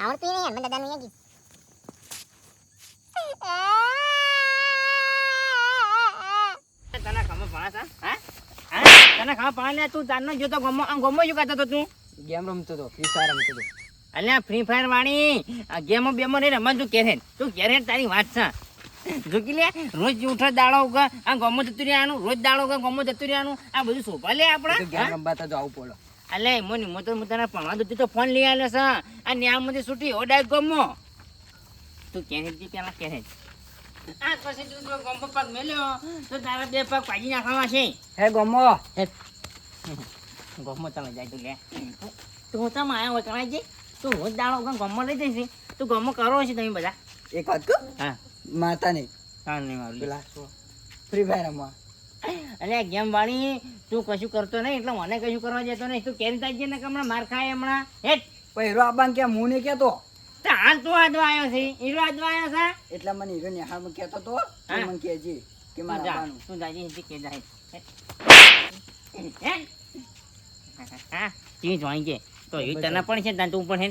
આવડતું નહીં મને દાદા નહીં તને ખબર ભણા હા તને ખબર ભણા તું તારનો જોતો ગમો આમ ગમો જો કરતો તો તું ગેમ રમતો તો ફ્રી ફાયર રમતો તો અલ્યા ફ્રી ફાયર વાળી આ ગેમો બેમો નહીં રમત તું કેરે તું કેરે તારી વાત છે જોકી લે રોજ ઉઠો દાડો ઉગા આ ગમો જતું રહેવાનું રોજ દાડો ઉગા ગમો જતું રહેવાનું આ બધું શોભા લે આપણે ગેમ રમવા તો આવું પડે અલે મોની મો તો તને ભણવા દઉં તો ફોન લઈ આલે છે આ ન્યામાંથી છૂટી ઓડાય ગમો તું કેરે જી પેલા કેરે આ પછી તું ગમો પગ મેલ્યો તો તારા બે પગ પાજી નાખવા છે હે ગમો ગમો તમે જાય તું લે તું તો માયા હોય કરાય છે તું રોજ દાડો ગમો લઈ જઈશ તું ગમો કરો છે તમે બધા એક વાત કહું હા મારતા નહીં હા નહીં મારું પેલા ફ્રી ફાયર રમવા અરે ગેમ વાળી તું કશું કરતો નહીં એટલે મને કશું કરવા જતો નહીં તું કેરી તાજ ને હમણાં માર ખાય હમણાં હેટ હીરો આબાન કે હું નહીં કહેતો તો હાલ તું આજવા આવ્યો છે હીરો આજવા આવ્યો છે એટલે મને હીરો નિહાળમાં કહેતો તો હા. મને કહેજે કે તું મારે જા આવવાનું તું જાજી હિજી કે જાય હા તી જોઈ છે તો એ તને પણ છે તાન તું પણ હે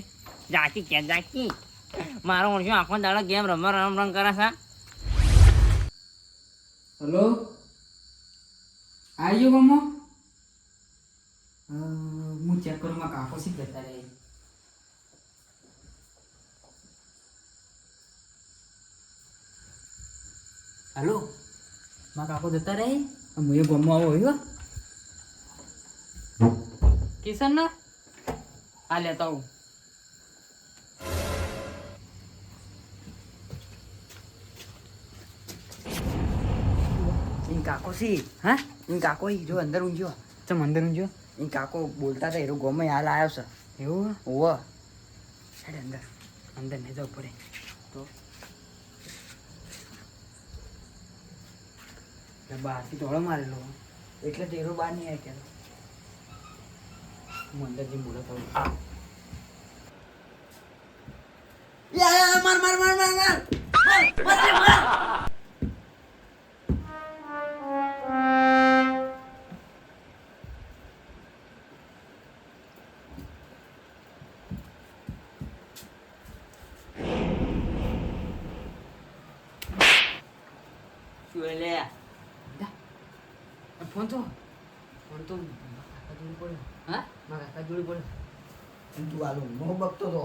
જાકી કે જાકી મારો ઓળખ્યો આખો દાડો ગેમ રમ કરે છે હેલો આવી ગયો ગમો હું ચેક કરું માં કાકો સી જતા રહે હેલો માં કાકો જતા રહે હું એ ગમો આવો હોય કિશન ના આ લેતા આવું કાકો સી હા એમ કાકો જો અંદર ઊંઝ્યો ચમ અંદર ઊંઝ્યો એમ કાકો બોલતા હતા હીરો ગમે હાલ આવ્યો છે એવું હોવ હેડ અંદર અંદર ને જવું પડે તો બહારથી ધોળો મારેલો એટલે તેરો બહાર નહીં આવી કે હું અંદર જઈને બોલો થયું માર માર માર માર માર ફોન તો કાકા જોડી પડ્યો હા મારા કાકા જોડી પડ્યો તું આલો મો બકતો તો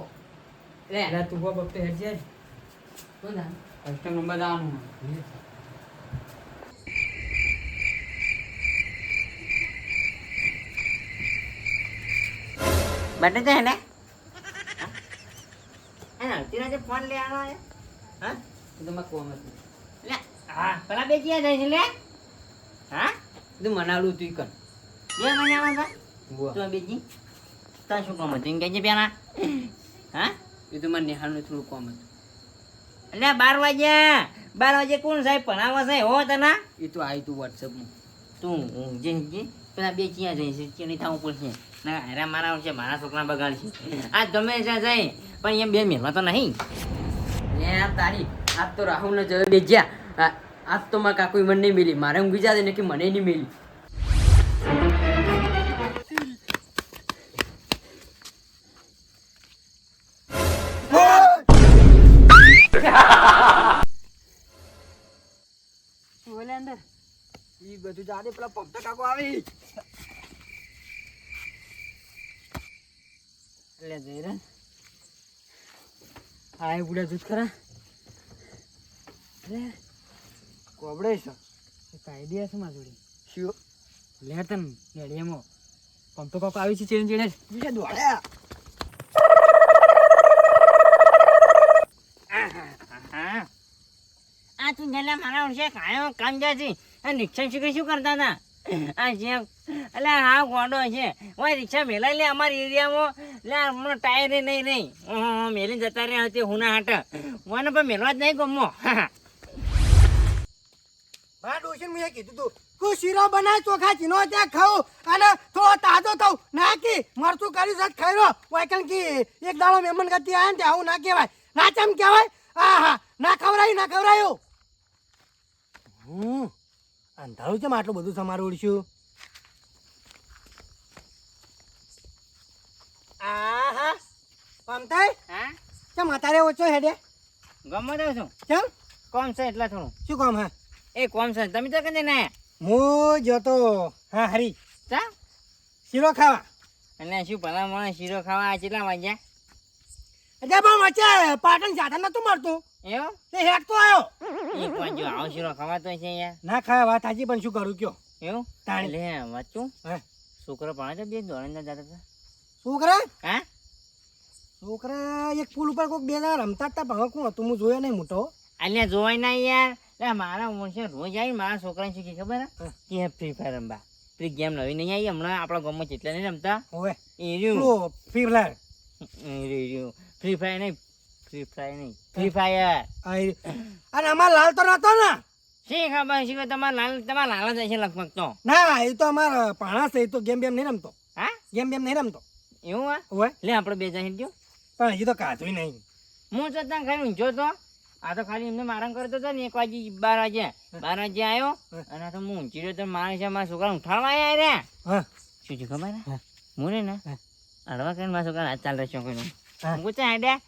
લે તું બકતો હેડ જાય તો ના કસ્ટમ નંબર દાવાનું બટે છે ને હા તીરા જે ફોન લે આનો હે હા તો માં કોમ હતું લે હા પેલા બે ક્યાં જાય છે લે હા તું મનાડું તું કર બે મહિનામાં હતા વાહ તો બીજી તાર શું કામ હતું એમ કહેજે પેલા હા એ તો મારે નિહાળનું થોડું કામ હતું એટલે 12 વાગે કોણ સાહેબ ભણાવે છે હો તને એ તો આવી તું વોટ્સઅપમાં તું જે પેલા બે ક્યાં જાય છે ચીણી થવું પડશે ના હારા મારા છે મારા છોકરા બગાડશે આ ગમે ત્યાં જાય પણ એમ બે મેળવા તો નહીં તારી આજ તો રાહુલ ને જવે બેજ્યા આજ તો મારા કાકુ મને નહીં મિલી મારે ઊંઘી જાતે ને કે મને નહીં મિલી બોલે અંદર ઈ બધું જાડે પેલા પંપ કાકો આવી લે જઈરા આ એ બુડા જૂથ ખરા લે કોબડે છે એક આઈડિયા છે મારી જોડે શું લે તન રેડિયામાં પંપ કાકો આવી છે ચેન ચેડે બીજા દોડ્યા આ તું ગયેલા મારા વર્ષે કાયો કામ જાય છે આ રિક્ષા શીખી શું કરતા હતા આ જ્યાં એટલે હા ગોડો છે ઓય રિક્ષા મેલાઈ લે અમારા એરિયામાં લે હમણાં ટાયરે નહીં નહીં મેલી જતા રહ્યા હતી હુના હાટ મને પણ મેલવા જ નહીં ગમો હા ડોશીને મેં કીધું તું તું શીરો બનાય ચોખા ચીનો ત્યાં ખાઉં અને થોડો તાજો થઉં નાખી મરચું કરી સાથ ખાઈ રહ્યો વાયકલ કી એક દાડો મહેમાન ગતિ આવે ને ત્યાં આવું ના કહેવાય ના ચમ કહેવાય હા ના ખવડાયું અંધારું છે આટલું બધું સમારું ઉડશું હા પમ થાય હા કેમ અત્યારે ઓછો હેડે ગમો દઉં છું કેમ કોમ છે એટલે થોડું શું કામ હા એ કોમ છે તમે તો કદી ના હું જતો હા હરી ચા શીરો ખાવા અને શું ભલા મને શીરો ખાવા કેટલા વાગ્યા એટલે પણ વચ્ચે પાટણ સાધન નતું મળતું એવું તે હેડ તો આવ્યો એક વાગ્યો આવો શીરો ખાવા તો છે યાર ના ખાવા વાત હાજી પણ શું કરું કયો એવું તાણી. લે વાંચું હે છોકરો ભણે તો બે ધોરણ જતા હતા છોકરા હા છોકરા એક પુલ ઉપર કોઈક બે જણા રમતા હતા પણ કોણ હતું હું જોયો નહીં મોટો અલ્યા જોવાય ના યાર લે મારા વર્ષે રોજ આવી મારા છોકરાને શું કે ખબર હા. કે ફ્રી ફાયર રમવા ફ્રી ગેમ નવી નહીં આવી હમણાં આપણા ગામમાં જેટલા નહીં રમતા હવે એ રહ્યું પેલું ફીવલાર ફ્રી ફાયર નહીં ફ્રી ફાયર અને અમાર લાલ તો નતો ને શી ખબર શી ખબર તમારા લાલ જ હશે લગભગ તો ના એ તો અમારા પાણા છે એ તો ગેમ બેમ નહીં રમતો હા ગેમ બેમ નહીં રમતો એવું હા હોય લે આપણે બે જણ ગયો પણ હજી તો કાચું નહીં હું તો ત્યાં ખાલી ઊંઝો તો આ તો ખાલી એમને મારણ કરતો હતો ને 1 વાગે 12 વાગે આવ્યો અને આ તો હું ઊંચી રહ્યો તો મારા છોકરા ઉઠાડવા આવ્યા રે હા શું છે ખબર હા. હું રે ને હા. અડવા કરીને મારા છોકરા હાથ ચાલ રહ્યો હા. હું પૂછે હેડ્યા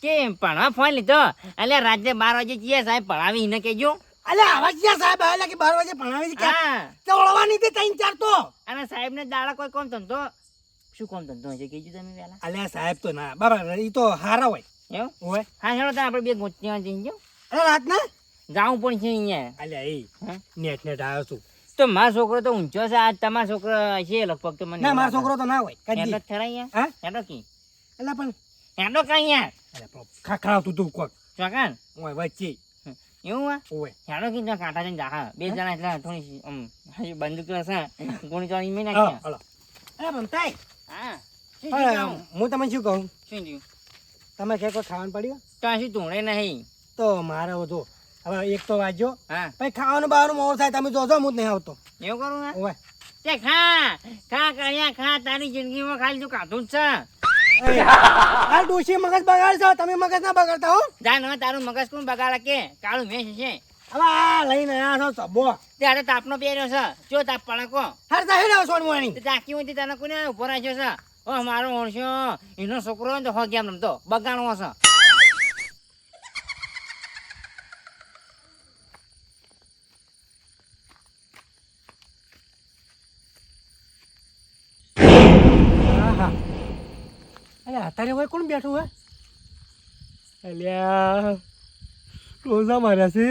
કે ભણવા ફોન લીધો એટલે રાત્રે 12 વાગે જઈએ સાહેબ ભણાવી એને કહેજો અલે આવા ક્યાં સાહેબ આવેલા કે 12 વાગે ભણાવી છે ક્યાં હા તે ઓળવાની તે 3-4 તો અને સાહેબ ને દાડા કોઈ કોમ ધંધો શું કોમ ધંધો હશે કહેજો તમે પેલા અલ્યા સાહેબ તો ના બરાબર એ તો હારા હોય એવું હોય હા હેડો તો આપણે બે ગોચીમાં જઈને જો અરે રાત ના જાવું પણ છે અહીંયા અલ્યા એ હા? નેટ નેટ આવ્યો છું તો મારો છોકરો તો ઊંચો છે આજ તમારો છોકરો છે લગભગ તો મને ના મારો છોકરો તો ના હોય હેડો કદી જ ખરા અહીંયા હા હેડો કી અલ્યા પણ હેડો કઈ યાર અરે ખાખરાવતું તું કોક ચોકાન હોય વચ્ચે એવું હા હોય હેડો કી તો કાંટા જઈને જાહા બે જણા એટલે થોડી હજી બંદૂક તો હશે ગોળી ચોળી મેં હા નાખ્યા હલો અરે ભમતાઈ હા શું પણ થયું? હું તમને શું કહું શું થયું? તમે ક્યાંક કોઈ ખાવાનું પડ્યું તો આ શું ધૂણે નહીં તો મારે જો હવે એક તો વાંચ્યો હા પછી ખાવાનું બહારનું મોડું થાય તમે જોજો હું જ નહીં આવતો એવું કરું ને હોય તે ખા કર્યા ખા તારી જિંદગીમાં ખાલી તું કાઢું જ છે આ ડોશી મગજ બગાડશો તમે મગજ ના બગાડતા હો જા ન તારું મગજ કોણ બગાડે કે કાળું મેં છે હવે આ લઈને આવ્યા છો સબો ત્યારે તાપનો પહેર્યો છે જો તાપ પડે કો હર તા હેડા સોનવાણી તે તાકી હોય તને કોને ઉભો રાખ્યો છે ઓ મારો ઓળશો એનો છોકરો હોય ને તો હો ગેમ રમતો બગાડવો છે આહા અરે અત્યારે હોય કોણ બેઠું હોય અલ્યા રોજા માર્યા છે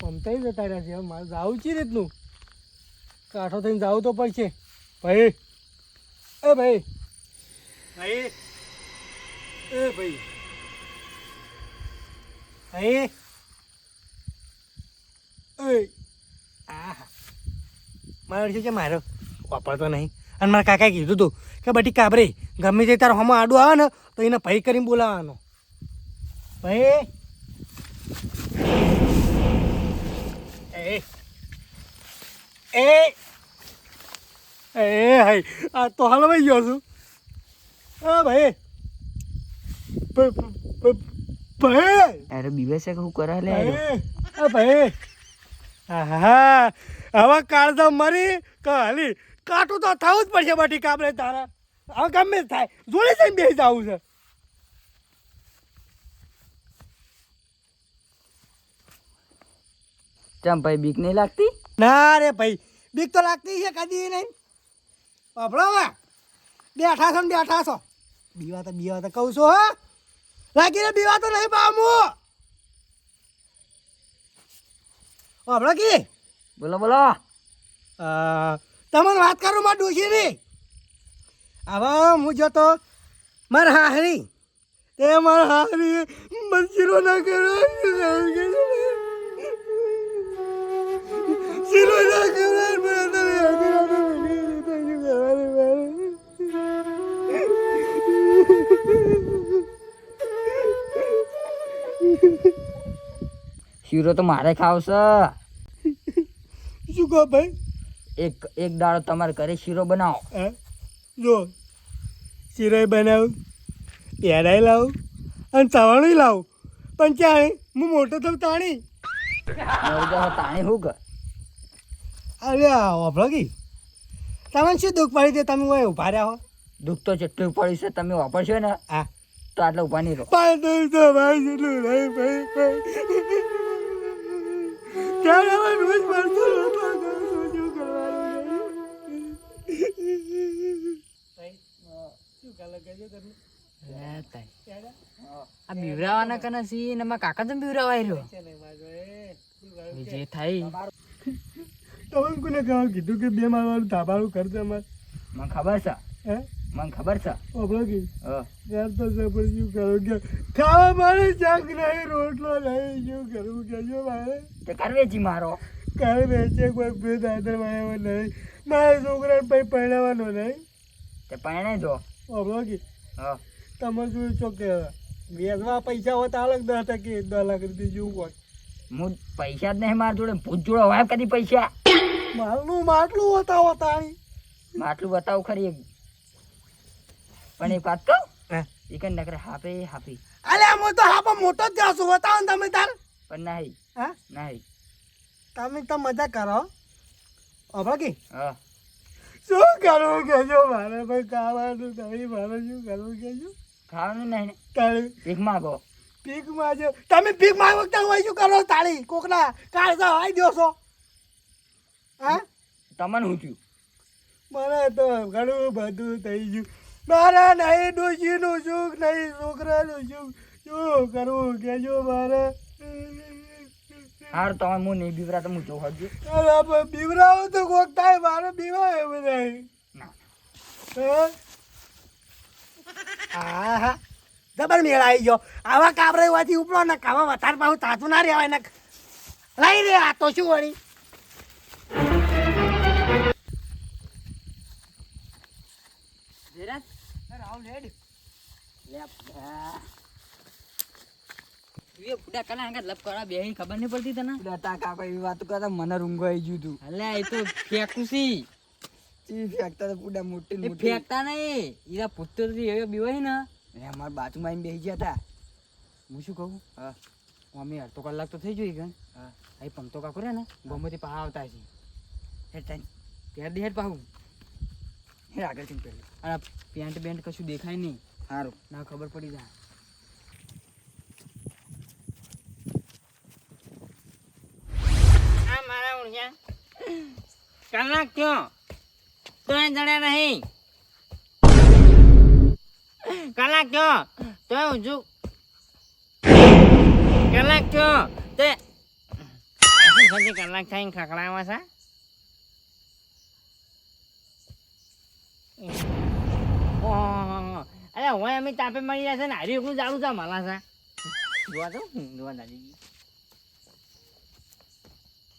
પમતાઈ જતા રહ્યા છે હવે મારે જાવું છે રીતનું કાઠો થઈને જાવું તો પડશે ભાઈ એ ભાઈ ભાઈ એ ભાઈ ભાઈ એ આહા મારો અડધો છે મારો વાપરતો નહીં અને મારા કાકાએ કીધું હતું કે બટી કાબરે ગમે તે તારો હમણાં આડું આવે ને તો એને ભાઈ કરીને બોલાવવાનો ભાઈ એ એ એ હાય આ તો હલવાઈ ગયો છું હા ભાઈ ભાઈ અરે બીવે છે કે હું કરે લે ભાઈ હા હવે કાળજા મરી હાલી કાટું તો થવું જ પડશે બટી કાબરે તારા હવે ગમે જ થાય જોડે જઈને બેસી જવું છે ચમ ભાઈ બીક નહીં લાગતી ના રે ભાઈ બીક તો લાગતી છે કદી નહીં પફળો બેઠા છો ને બેઠા છો બીવા તો કહું છું હા લાગી રે બીવા તો નહીં પામું પફળો કી બોલો બોલો તમને વાત કરું માં ડોશી ની હવે હું જતો મારા હાહરી તે મારા હાહરી મંજીરો ના કરો શીરો ના શીરો તો મારે ખાવશે શું કહો ભાઈ એક દાડો તમારે ઘરે શીરો બનાવો હા જો શીરાય બનાવું પેડાય લાવું અને ચવાણું લાવું પણ ક્યાં હું મોટો થઉં તાણી તાણી શું કર અરે વાપરો તમને શું દુઃખ પડી તે તમે હોય ઉભા રહ્યા હો દુઃખ તો જેટલું પડ્યું છે તમે વાપરશો ને હા તો તો આટલા ઉભા નહીં રહો. 500 ભાઈ જેટલું નહીં ભાઈ. ત્યારે હવે રોજ મળતો રોટલો કરું છું, શું કરવાનું આ બીવરાવાના કના સી ને મારા કાકા તો બીવરાવાય રહ્યો. જે થાય તમે કોને કીધું કે 2 માળવાળું ધાબાળું કરશે અમારે? મને ખબર છે, હે મને ખબર છે. ઓબળો કે હા. યાર તો સફર શું કરું કે ખાવા મારે શાક નહીં, રોટલો નહીં, શું કરવું કેજો મારે? તે કરવેજી મારો. કાંઈ વેચે કોઈ બે દાદર વાળાવો નહીં, મારા છોકરાને પછી પરણાવવાનો નહીં. તે પરણે જો. ઓબળો કે હા. તમે શું છો કે વેચવા પૈસા હોય તો અલગ 10 ટકે 10 લાખ રૂપિયા જેવું હોય. હું પૈસા જ નહીં મારા જોડે, ભૂત જોડે હોય કદી પૈસા. માલનું માટલું હોતા માટલું બતાવું ખરી એક. પણ એક વાત કહું, હે એક નકરે હાપે હાપી. અલ્યા હું તો હાપા મોટો જ જાશું, બતાવો ને તમે તાર. પણ નહીં હા નહીં. તમે તો મજા કરો. ઓબળો કે હા. શું કરવું કેજો મારે? ભાઈ ખાવાનું નહીં, મારે શું કરવું કેજો? ખાવાનું નહીં ને તાળી ભીખ માગો. ભીખ માંગો તમે? ભીખ માંગો તો હોય શું કરો? તાળી કોકના કાળજા હોય દો છો? હા તમને શું થયું? મને તો ઘણું બધું થઈ ગયું. મારે નહીં ડોશીનું સુખ, નહીં છોકરાનું સુખ, શું કરવું કેજો મારે? હાર તમે હું નહીં બીવરા તો હું જો હજુ. અરે બીવરાવો તો કોક થાય, મારે બીવાય એમ નહીં. ના હા હા જબર મેળ આવી ગયો. આવા કાબરે હોવાથી ઉપડો ને કાવા વધારે પાછું તાતું ના રહેવાય ને લઈ રે. આ તો શું વળી ખબર નહીં પડતી તને? કાકા એવી વાત કરતા મને રૂંગો આવી ગયું તું. અલ્યા એ તો ફેંકું છી. ફેંકતા તો પૂડા મોટી ફેંકતા નહીં. ઈરા પૂછતો એવો બીવાય ને અમારા બાજુમાં આવીને બેસી ગયા હતા. હું શું કહું? હા અમે અડધો કલાક તો થઈ જોઈ ગયો. હા અહીં પમતો કાકો રે ને ગોમતી પા આવતા છે. હેડ હેડ પાહું હે આગળ થી પેલું. અને પેન્ટ બેન્ટ કશું દેખાય નહીં. સારું ના ખબર પડી જાય. આ મારા ઉણ્યા કલાક થયો તોય જણ્યા નહીં. કલાક થયો તોય ઊંચું. કલાક થયો તે કલાક થઈને ખકડાવા છે. અરે હોય અમે તાપે મળી રહ્યા છે ને હારી એકલું ચાલુ છે માલા છે. જોવા તો જોવા દાદીજી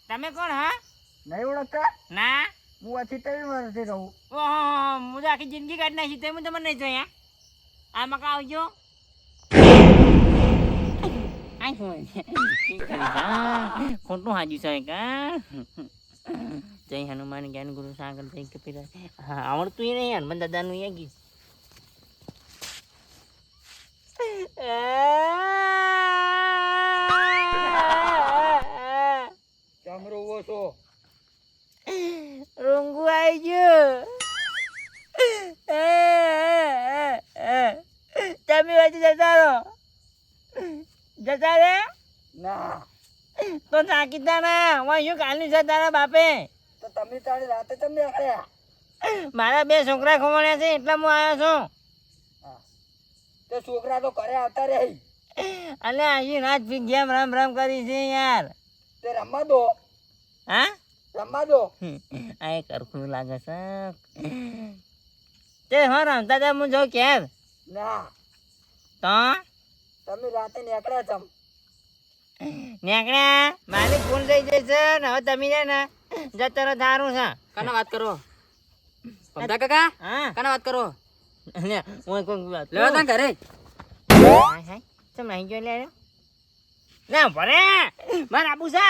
તમે કોણ? હા નહીં ઓળખતા? ના હું આથી 3 વર્ષથી રહું. ઓહો હું તો આખી જિંદગી કાઢી નાખી તે હું તમને નહીં જોયા. આ મકા આવજો. આ શું ખોટું હાજુ છે કા? જય હનુમાન જ્ઞાન ગુરુ સાગર જય કપિલા. હા આવડતું એ નહીં હનુમાન દાદાનું એ ગીત. ચમરો છો રોંગુ આવી ગયો. તમે હજુ જતા રહો. જતા રે ના તો થાકી તારા હું શું કાલની છે તારા બાપે? તો તમે તારી રાતે તમને આયા. મારા 2 છોકરા ખવડાયા છે એટલે હું આવ્યો છું. તો છોકરા તો ઘરે આવતા રહે. અને આજે રાત ભી ગેમ રમ કરી છે યાર. તે રમવા દો. હા રમવા દો. આ એક અરખું લાગે છે. તે હા રમતા હતા હું જાઉં ક્યારે? ના તો તમે રાતે નીકળ્યા તમ. નીકળ્યા મારી ભૂલ થઈ જશે ને હવે તમે છે ને જતો રહો સારું છે. કાના વાત કરો? પમદા કાકા હા કાના વાત કરો? લે હું કોઈ વાત લેવા તા ઘરે. હાય હાય ચમ નહીં ગયો લે લે ભરે મારે આબુ છે.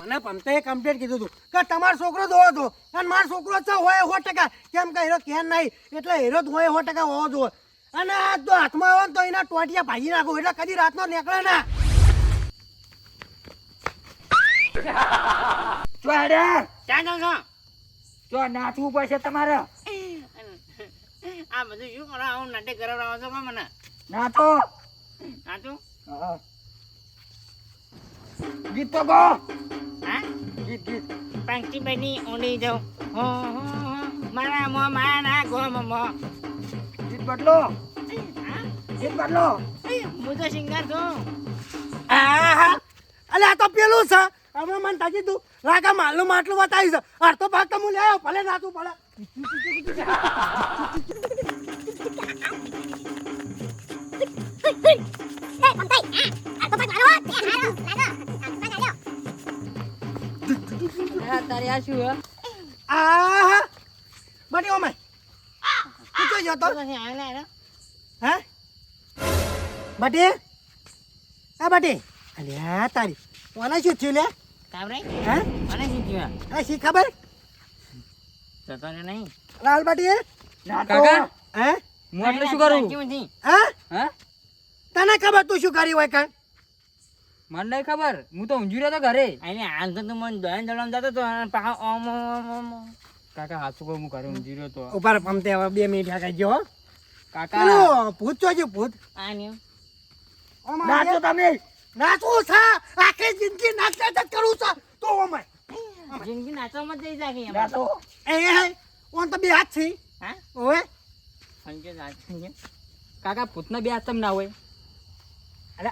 મને પમતે કમ્પ્લેટ કીધું હતું કે તમારો છોકરો જોવો તો અને મારો છોકરો તો હોય 100%. કેમ કે હીરો કેન નહીં એટલે હીરો જ હોય 100% હોવો જોઈએ. અને આ તો હાથમાં આવે ને તો એના ટોટિયા ભાજી નાખો એટલે કદી રાતનો નીકળે ના. ક્યાં જાઉં છો? જો નાચવું પડશે તમારે. આ બધું શું કરો આવું નાટક કરાવડાવો છો કે મને ના તો સાચું હા. ગીત તો ગો હા ગીત ગીત પંક્તિ બની ઊંડી જાઉં હો હો હો મારા મો મારા ગો મો ગીત બદલો હા ગીત બદલો હું તો સિંગર છું આહા. અલે આ તો પેલું છે હમણાં મને તાજી તું રાગા માલનું માટલું બતાવી છે અડધો ભાગ તો હું લે ભલે નાતું પડે તારે આ શું હે? આહા બટી ઓમે તું જો જતો તો પછી આને આને હે બટી આ બટી અલ્યા તારી કોને શું થયું લે કાબરે હે મને શું થયું આ શી ખબર તો તને નહીં લાલ બટી કાકા હે હું એટલે શું કરું નથી હે હા તને ખબર તું શું કરી હોય કાં મને નહીં ખબર હું તો ઊંઘી રહ્યો તો ઘરે અને હાલ તો તું મને દોડન દોડન જતો તો અને પાછો ઓમ ઓમ ઓમ ઓમ. કાકા હાથું કહું હું ઘરે ઊંઘી રહ્યો તો ઉપર પમતે હવે 2 મિનિટ હકાઈ ગયો હો. કાકા પેલું ભૂત ચોજો ભૂત આ ન્યુ નાચો તમે નાચવું છે આખી જિંદગી નાચતા જ કરું છે તો ઓમે જિંદગી નાચવામાં જ જઈ જાય એમ નાચો એ ઓન તો બે હાથ છે હા ઓએ સંજય નાચ સંજય કાકા ભૂતના બે હાથ તમ ના હોય અલે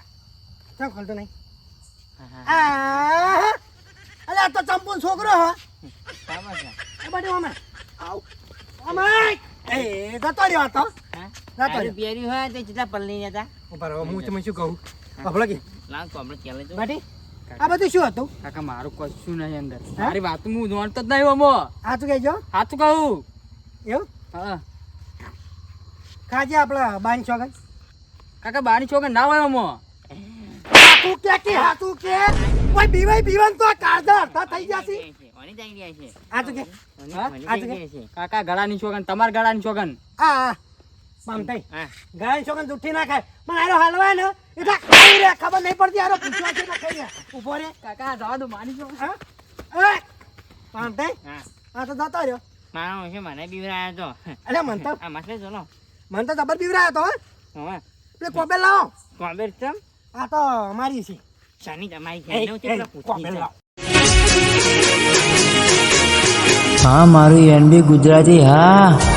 ચાલ ખોલતો નહીં હા હા આ અલે આ તો ચંપુન છોકરો હે બરાબર છે એ બડી ઓમે આવ ઓમે એ જતો રહ્યો તો હા ના તો તારું પહેર્યું હોય તો જેટલા પલ્લી જતા ઉપર હું તમને શું કહું બાપલો કે લાવ તો આપણે ચાલે તો બડી આ બધું શું હતું કાકા મારું કશું નહીં અંદર મારી વાત હું જાણતો જ નહીં અમો આ તું કહેજો હાથું કહું એવું હા ખાજે આપણા બાન છોકન કાકા બારી છોકરા ના હોય અમો તું કે હાતું કે કોઈ બીવાન તો કાળદા અડધા થઈ જશે ઓની જઈ રહ્યા છે આ તું કે હા? ઓની જઈ રહ્યા છે કાકા ગળાની છોકન તમાર ગળાની છોકન આ પામતાઈ હા ગાય છોકન ઉઠી ના ખાય પણ આરો હલવાય ને એટલે ખાઈ રે ખબર નહીં પડતી આરો પૂછવા છે ના ખાઈ રે ઉભો રે કાકા જવા દો મારી છોકન હા એ પામતાઈ હા આ તો જતો રહ્યો મારો છે મને બીવરાયો તો અલે મન તો આ માસલે જોનો જબર બીવરાયો તો હવે પેલે કોબેલ લાવો કોબેર ચમ આ તો અમારી છે શાની તમારી એ, છે ને એ, કોબેલ લાવો હા મારું એનબી ગુજરાતી હા